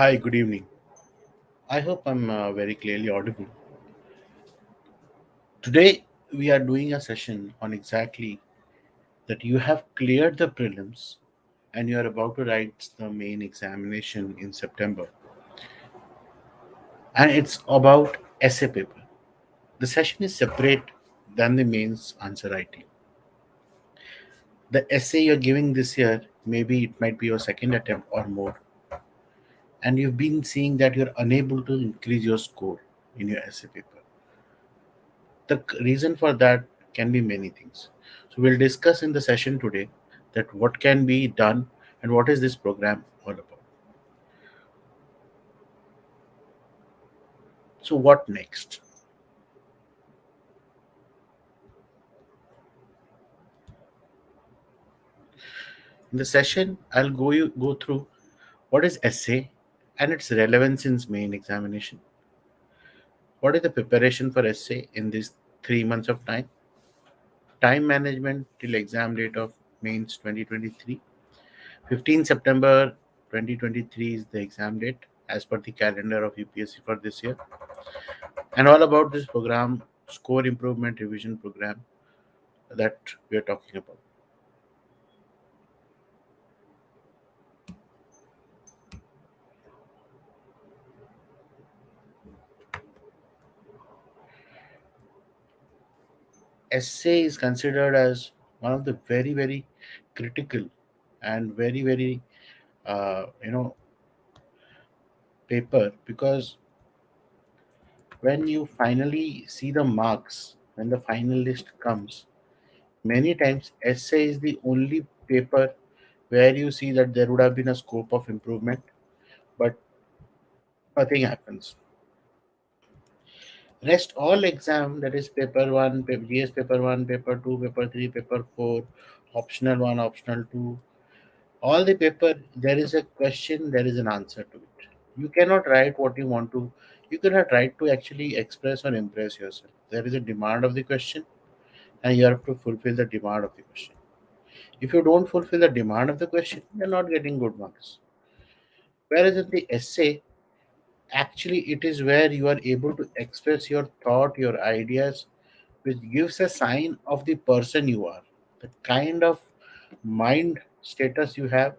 Hi, good evening. I hope I'm very clearly audible. Today, we are doing a session on exactly that you have cleared the prelims and you are about to write the main examination in September. And it's about essay paper. The session is separate than the mains answer writing. The essay you're giving this year, maybe it might be your second attempt or more, and you've been seeing that you're unable to increase your score in your essay paper. Reason for that can be many things. So we'll discuss in the session today that what can be done and what is this program all about. So what next? In the session, I'll go through what is essay and its relevance in main examination. What is the preparation for essay in these 3 months of time? Time management till exam date of mains 2023. 15 September 2023 is the exam date as per the calendar of UPSC for this year. And all about this program, score improvement revision program that we are talking about. Essay is considered as one of the very critical and very paper, because when you finally see the marks, when the final list comes, many times essay is the only paper where you see that there would have been a scope of improvement, but nothing happens. Rest all exam, that is paper 1, GS paper 1, paper 2, paper 3, paper 4, optional 1, optional 2, all the paper, there is a question, there is an answer to it. You cannot write what you want to, you cannot write to actually express or impress yourself. There is a demand of the question and you have to fulfill the demand of the question. If you don't fulfill the demand of the question, you're not getting good marks. Whereas in the essay, actually it is where you are able to express your thought, your ideas, which gives a sign of the person you are, the kind of mind status you have,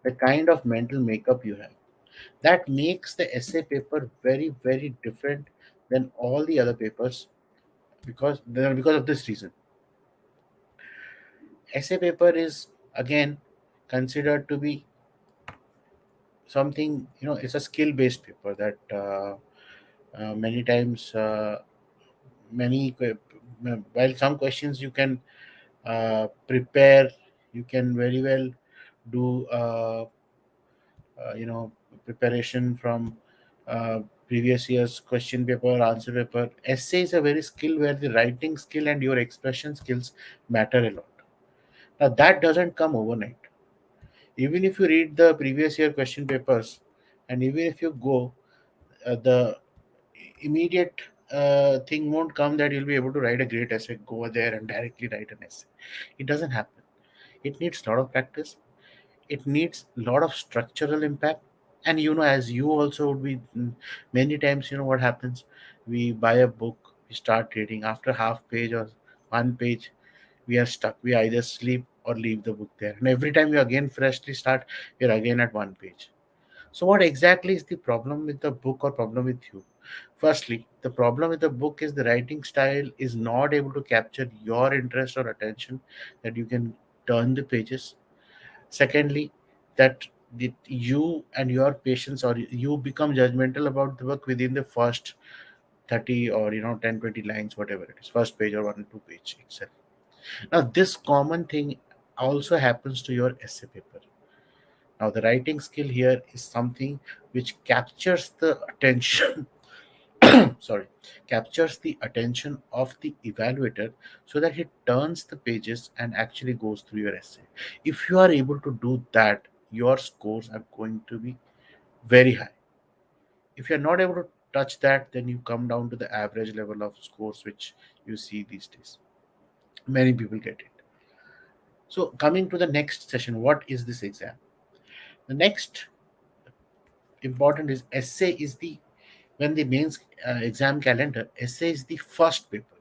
the kind of mental makeup you have. That makes the essay paper very different than all the other papers, because of this reason. Essay paper is again considered to be something, it's a skill based paper that many times many que- while some questions you can prepare, you can very well do preparation from previous year's question paper, answer paper. Essay is a very skill where the writing skill and your expression skills matter a lot. Now that doesn't come overnight. Even if you read the previous year question papers, and even if you go, the immediate thing won't come that you'll be able to write a great essay, go there and directly write an essay. It doesn't happen. It needs a lot of practice. It needs a lot of structural impact. And as you also would be, many times, what happens, we buy a book, we start reading, after half page or one page, we are stuck. We either sleep or leave the book there, and every time you again freshly start, you're again at one page. So what exactly is the problem with the book or problem with you? Firstly, the problem with the book is the writing style is not able to capture your interest or attention, that you can turn the pages. Secondly, that you and your patients, or you become judgmental about the book within the first 30 or 10 20 lines, whatever it is, first page or 1 2 page itself. Now this common thing also happens to your essay paper. Now the writing skill here is something which captures the attention sorry, captures the attention of the evaluator, so that he turns the pages and actually goes through your essay. If you are able to do that, your scores are going to be very high. If you're not able to touch that, then you come down to the average level of scores which you see these days. Many people get it. So coming to the next session, what is this exam? The next important is essay is the when the mains exam calendar, essay is the first paper.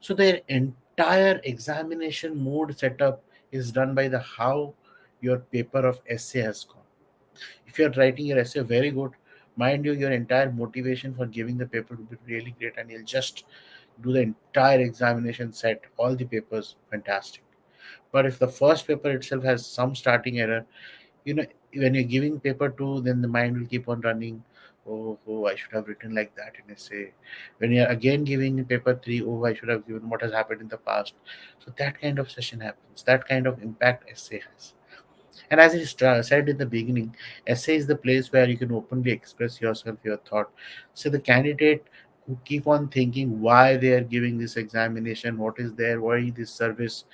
So their entire examination mode setup is done by the how your paper of essay has gone. If you're writing your essay very good, mind you, your entire motivation for giving the paper will be really great, and you'll just do the entire examination set, all the papers fantastic. But if the first paper itself has some starting error, you know, when you're giving paper two, then the mind will keep on running. Oh, I should have written like that in essay. When you're again giving paper three, oh, I should have given what has happened in the past. So that kind of session happens. That kind of impact essay has. And as I said in the beginning, essay is the place where you can openly express yourself, your thought. So the candidate who keep on thinking why they are giving this examination, what is there, why this service,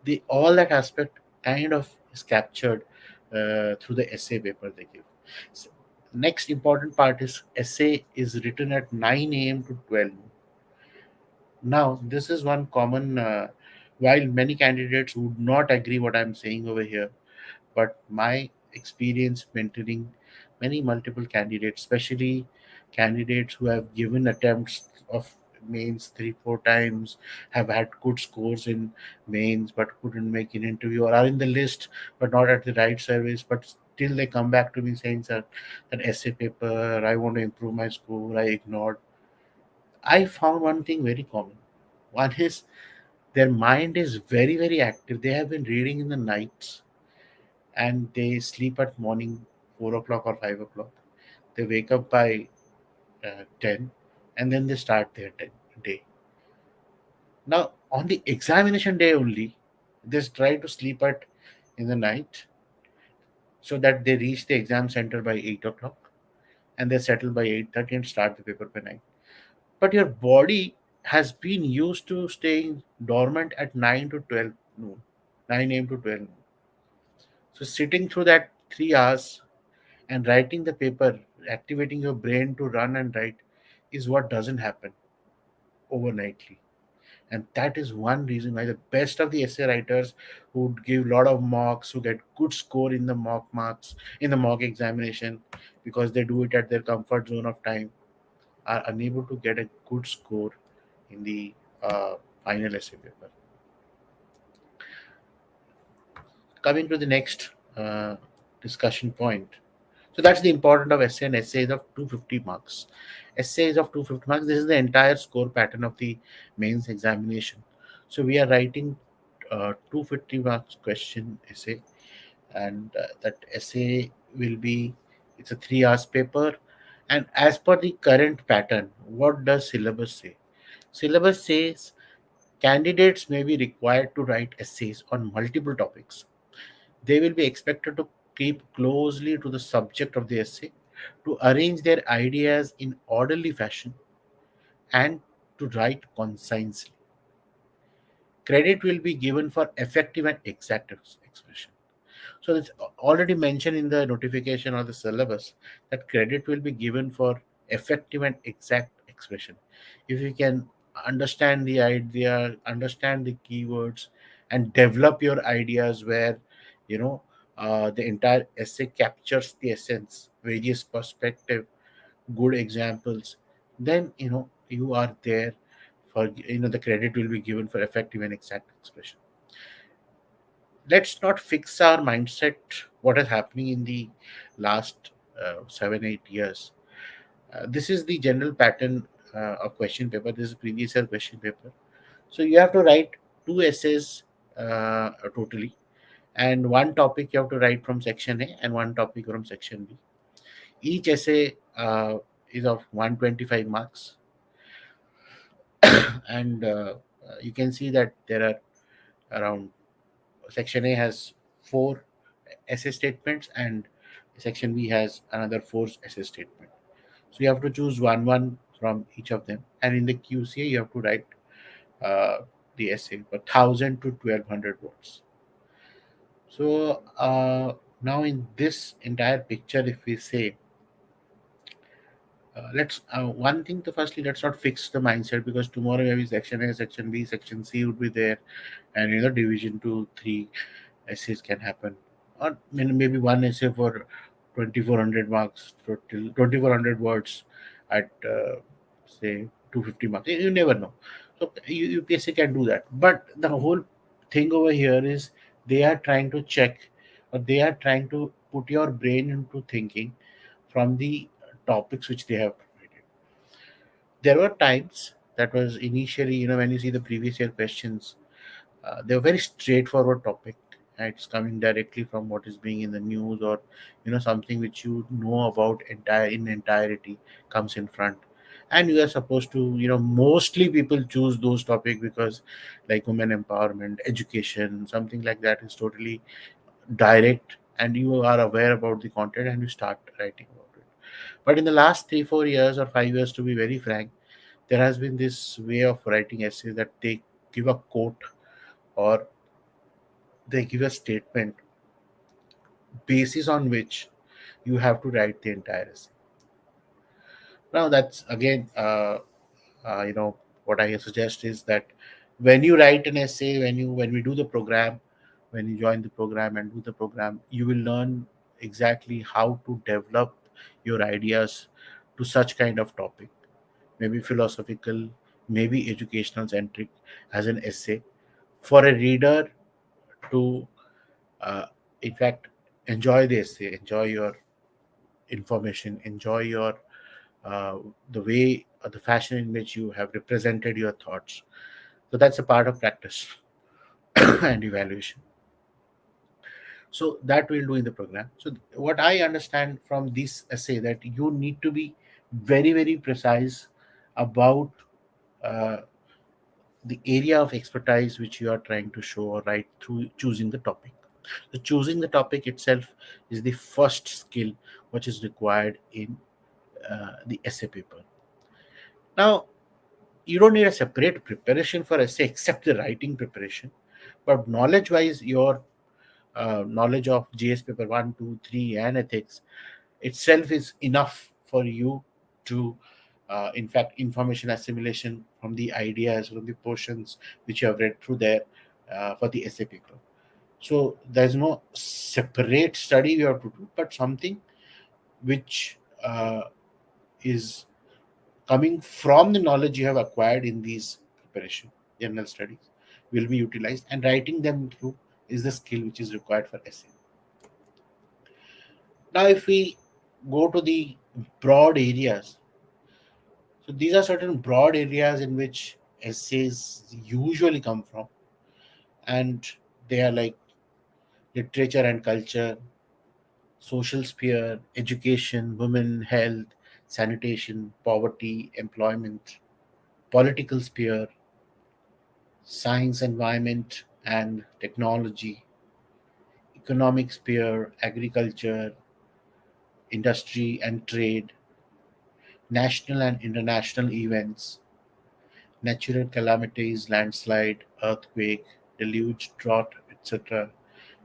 the all that aspect kind of is captured through the essay paper they give. So, next important part is essay is written at 9 a.m. to 12 noon. Now, this is one common, while many candidates would not agree what I'm saying over here, but my experience mentoring many multiple candidates, especially candidates who have given attempts of mains 3 4 times, have had good scores in mains but couldn't make an interview, or are in the list but not at the right service, but still they come back to me saying, sir, that essay paper, I want to improve my score, I ignored. I found one thing very common. One is their mind is very active. They have been reading in the nights and they sleep at morning 4 o'clock or 5 o'clock. They wake up by 10 and then they start their day. Now, on the examination day only, they try to sleep at in the night so that they reach the exam center by 8 o'clock and they settle by 8:30 and start the paper by 9. But your body has been used to staying dormant at 9 to 12 noon, 9 a.m. to 12 noon. So sitting through that 3 hours and writing the paper, activating your brain to run and write is what doesn't happen overnightly. And that is one reason why the best of the essay writers who would give a lot of mocks, who get good score in the mock marks, in the mock examination, because they do it at their comfort zone of time, are unable to get a good score in the final essay paper. Coming to the next discussion point. So that's the importance of essay, and essays of 250 marks. Essays of 250 marks, this is the entire score pattern of the mains examination. So we are writing 250 marks question essay, and that essay will be, it's a 3 hours paper. And as per the current pattern, what does syllabus say? Syllabus says candidates may be required to write essays on multiple topics. They will be expected to keep closely to the subject of the essay, to arrange their ideas in orderly fashion, and to write concisely. Credit will be given for effective and exact expression. So it's already mentioned in the notification or the syllabus that credit will be given for effective and exact expression. If you can understand the idea, understand the keywords, and develop your ideas where you know the entire essay captures the essence, various perspective, good examples, then you are there for the credit will be given for effective and exact expression. Let's not fix our mindset what is happening in the last 7 8 years. This is the general pattern of question paper. This is previous year question paper. So you have to write two essays totally, and one topic you have to write from section A and one topic from section B. Each essay is of 125 marks, and you can see that there are around, section A has four essay statements and section B has another four essay statement. So you have to choose one from each of them, and in the QCA you have to write uh, the essay for 1,000 to 1,200 words. So now in this entire picture, if we say, let's one thing to firstly, let's not fix the mindset, because tomorrow maybe section A, section B, section C would be there, and division 2 3 essays can happen, or maybe one essay for 2400 marks, 2400 words at say 250 marks. You never know. So UPSC can do that. But the whole thing over here is they are trying to check, or they are trying to put your brain into thinking from the topics which they have provided. There were times that was initially, when you see the previous year questions, they're very straightforward topic. It's coming directly from what is being in the news, or something which you know about entire in entirety comes in front, and you are supposed to, mostly people choose those topic because like women empowerment, education, something like that is totally direct, and you are aware about the content and you start writing about it. But in the last 3 4 years or 5 years, to be very frank, there has been this way of writing essays that they give a quote, or they give a statement basis on which you have to write the entire essay. Now that's again, what I suggest is that when you write an essay, when we do the program, when you join the program and do the program, you will learn exactly how to develop your ideas to such kind of topic, maybe philosophical, maybe educational centric, as an essay for a reader to, uh, in fact, enjoy the essay, enjoy your information, enjoy your uh, the way or the fashion in which you have represented your thoughts. So that's a part of practice and evaluation. So that we'll do in the program. So what I understand from this essay, that you need to be very very precise about uh, the area of expertise which you are trying to show or write through choosing the topic. So choosing the topic itself is the first skill which is required in the essay paper. Now, you don't need a separate preparation for essay except the writing preparation, but knowledge wise, your knowledge of GS paper 1, 2, 3, and ethics itself is enough for you to, in fact, information assimilation from the ideas, from the portions which you have read through there for the essay paper. So there's no separate study you have to do, but something which is coming from the knowledge you have acquired in these preparation general studies will be utilized, and writing them through is the skill which is required for essay. Now if we go to the broad areas, so these are certain broad areas in which essays usually come from, and they are like literature and culture, social sphere, education, women, health, sanitation, poverty, employment, political sphere, science, environment and technology, economic sphere, agriculture, industry and trade, national and international events, natural calamities, landslide, earthquake, deluge, drought, etc.,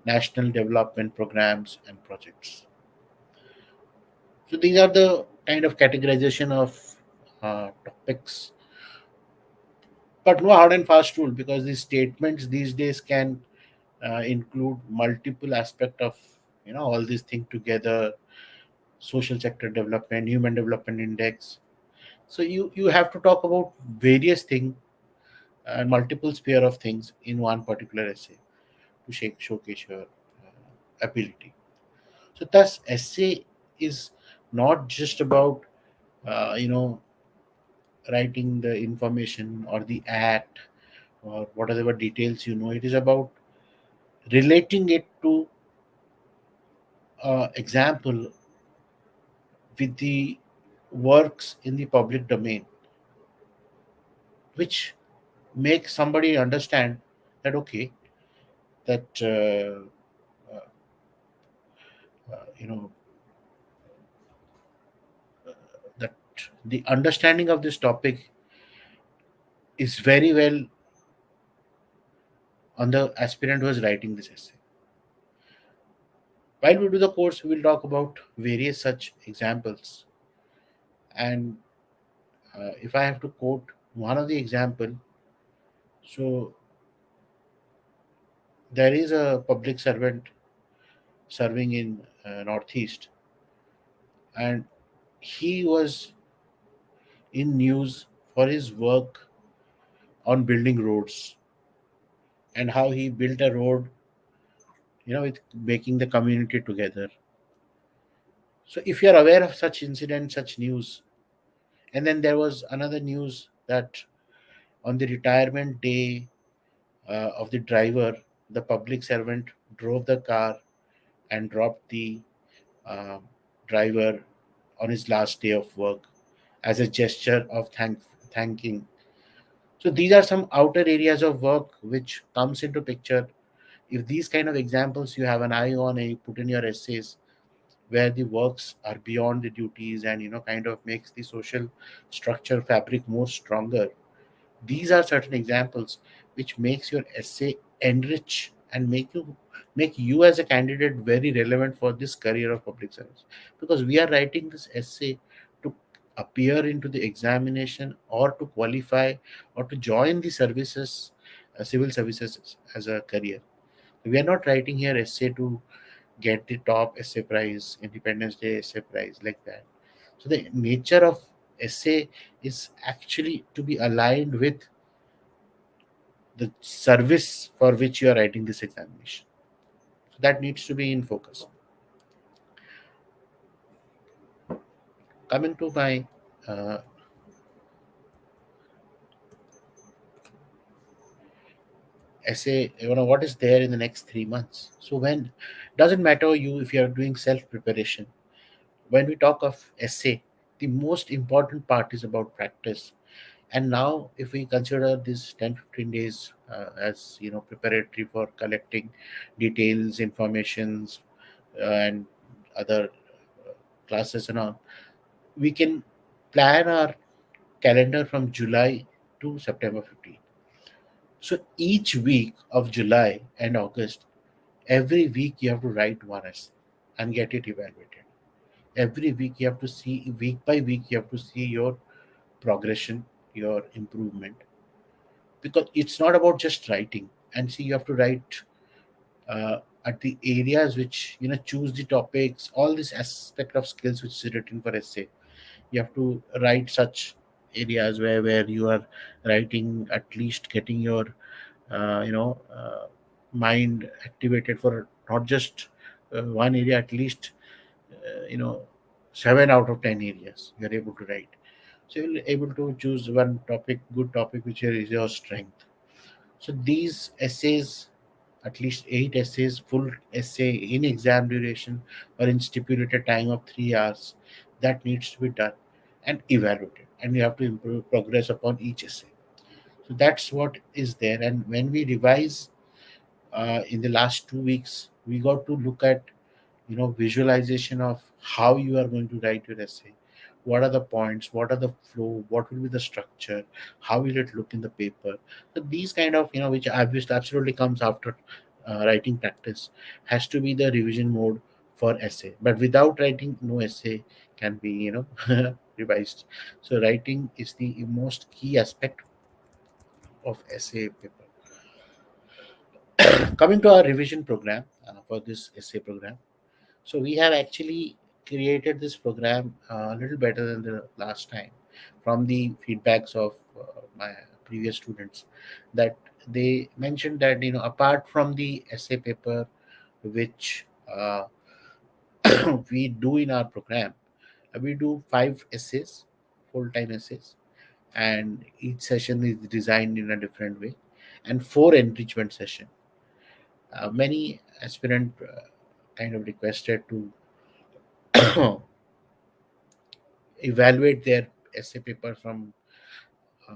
national development programs and projects. So these are the kind of categorization of topics, but no hard and fast rule, because these statements these days can include multiple aspect of all these things together: social sector development, human development index. So you have to talk about various things and multiple sphere of things in one particular essay to showcase your ability. So thus essay is not just about uh, you know writing the information or the act or whatever details. It is about relating it to example with the works in the public domain, which makes somebody understand that okay, that uh, you know that the understanding of this topic is very well on the aspirant who is writing this essay. While we do the course, we will talk about various such examples, and if I have to quote one of the example, so there is a public servant serving in northeast. and he was in news for his work on building roads and how he built a road, with making the community together. So if you are aware of such incident, such news, and then there was another news that on the retirement day of the driver, the public servant drove the car and dropped the uh, driver on his last day of work as a gesture of thanking. So these are some outer areas of work which comes into picture. If these kind of examples you have an eye on and you put in your essays, where the works are beyond the duties and kind of makes the social structure fabric more stronger, these are certain examples which makes your essay enrich and make you as a candidate very relevant for this career of public service, because we are writing this essay to appear into the examination or to qualify or to join the services, civil services as a career. We are not writing here essay to get the top essay prize, Independence Day essay prize, like that. So the nature of essay is actually to be aligned with the service for which you are writing this examination. So that needs to be in focus. Coming to my uh, essay, what is there in the next 3 months. So when doesn't matter you if you are doing self preparation. When we talk of essay, the most important part is about practice. And now, if we consider this 10-15 days as preparatory for collecting details, informations, and other classes and all, we can plan our calendar from July to September 15. So each week of July and August, every week you have to write one essay and get it evaluated. Every week you have to see, week by week, you have to see your progression, your improvement, because it's not about just writing. And see, you have to write at the areas which choose the topics, all this aspect of skills which is written for essay. You have to write such areas where you are writing, at least getting your mind activated for not just one area, at least 7 out of 10 areas you are able to write. So you're able to choose one topic, good topic, which is your strength. So these essays, at least 8 essays, full essay in exam duration or in stipulated time of 3 hours, that needs to be done and evaluated. And you have to improve progress upon each essay. So that's what is there. And when we revise in the last 2 weeks, we got to look at visualization of how you are going to write your essay. What are the points, what are the flow, what will be the structure, how will it look in the paper. So these kind of which obviously absolutely comes after writing practice, has to be the revision mode for essay. But without writing, no essay can be revised. So writing is the most key aspect of essay paper. Coming to our revision program for this essay program. So we have actually created this program a little better than the last time, from the feedbacks of my previous students, that they mentioned that apart from the essay paper which we do in our program, we do 5 essays, full-time essays, and each session is designed in a different way, and 4 enrichment session. Many aspirant kind of requested to evaluate their essay paper from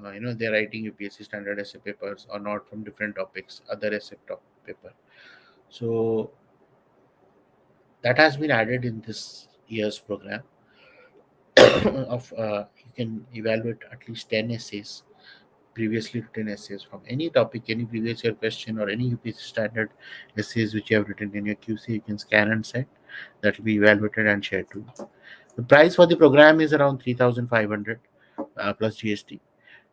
they're writing UPSC standard essay papers or not, from different topics, other essay paper. So that has been added in this year's program of you can evaluate at least 10 essays, previously written essays from any topic, any previous year question, or any UPSC standard essays which you have written in your QC. You can scan and send. That will be evaluated and shared to you. The price for the program is around 3,500 plus GST,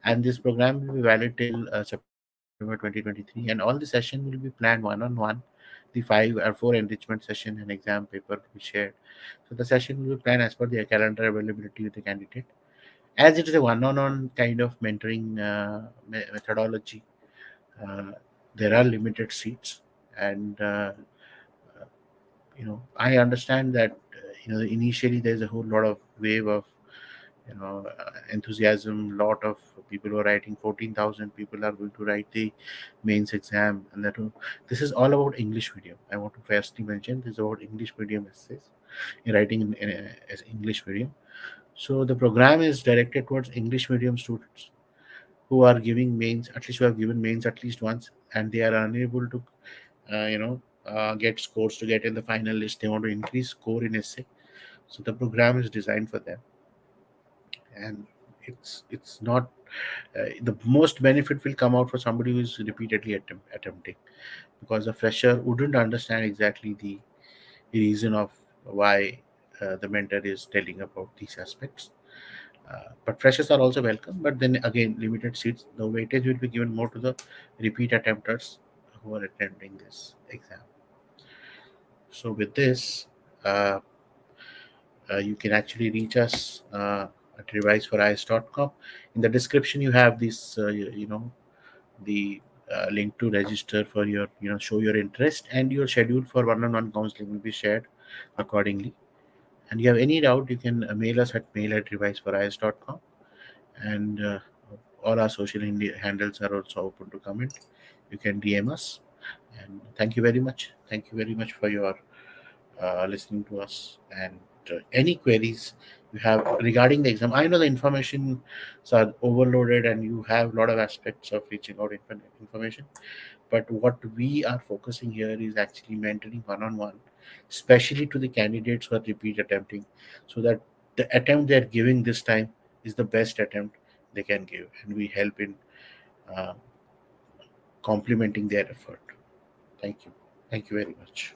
and this program will be valid till September 2023, and all the session will be planned one on one the 5 or 4 enrichment session and exam paper will be shared. So the session will be planned as per the calendar availability with the candidate. As it is a one-on-one kind of mentoring methodology, uh, there are limited seats, and I understand that initially there's a whole lot of wave of enthusiasm. Lot of people were writing. 14,000 people are going to write the mains exam, and this is all about English medium. I want to firstly mention this is about English medium essays, writing as English medium. So the program is directed towards English medium students who are giving mains, at least who have given mains at least once, and they are unable to get scores to get in the final list. They want to increase score in essay, so the program is designed for them. And it's not the most benefit will come out for somebody who is repeatedly attempting, because a fresher wouldn't understand exactly the reason of why the mentor is telling about these aspects. But freshers are also welcome, but then again, limited seats. The weightage will be given more to the repeat attempters who are attending this exam. So with this, uh, you can actually reach us at reviseforice.com. In the description, you have this, the link to register for your, show your interest, and your schedule for one-on-one counseling will be shared accordingly. And you have any doubt, you can mail us at mail@reviseforice.com. And all our social handles are also open to comment. You can DM us. And thank you very much. Thank you very much for your listening to us. And any queries you have regarding the exam, I know the information are overloaded and you have a lot of aspects of reaching out information. But what we are focusing here is actually mentoring one-on-one, especially to the candidates who are repeat attempting, so that the attempt they're giving this time is the best attempt they can give, and we help in uh, complementing their effort. Thank you. Thank you very much.